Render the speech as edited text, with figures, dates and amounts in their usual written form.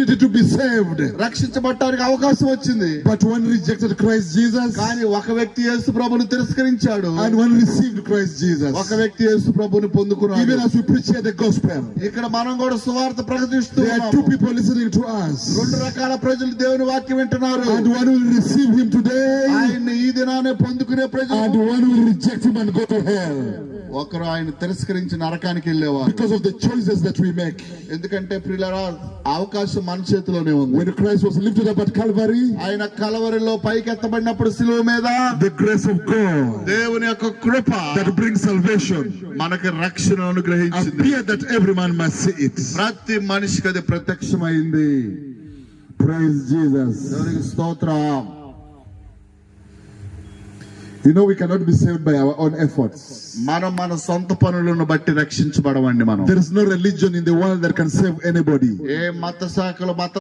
opportunity to be saved. రక్షించబడటానికి అవకాశం వచ్చింది. But one rejected Christ Jesus. కానీ ఒక వ్యక్తి యేసు ప్రభువును తిరస్కరించాడు. And one received Christ Jesus. ఒక వ్యక్తి యేసు ప్రభువును పొందుకున్నాడు. Even as we preach here the gospel, ఇక్కడ మనం కూడా సువార్త ప్రకటిస్తూ there are two people listening to us. రెండు రకాల ప్రజలు దేవుని వాక్యం వింటున్నారు. And one will receive him today. ఆయన్ని ఈ దినానే పొందుకునే ప్రజలు. And one will reject him and go to hell. ఒకరు ఆయన తిరస్కరించి నరకానికి వెళ్ళేవారు. Because of the choices that we make. ఎందుకంటే ప్రియులారా అవకాశం మన చేతిలోనే ఉంది. When Christ was lifted up at Calvary, ఆయన కలవరిలో పైకెత్తబడినప్పుడు సిలువ మీద the grace of God, దేవుని యొక్క కృప that brings salvation, మనకి రక్షణ అనుగ్రహించింది. appeared that every man must see it. ప్రతి మనిషికి అది ప్రత్యక్షమైంది. Praise Jesus. దేవునికి స్తోత్రం. You know, we cannot be saved by our own efforts. మనం మన సొంత పనులను బట్టి రక్షించబడమండి. మనం There is no religion in the world that can save anybody. ఏ మత శాఖలు మత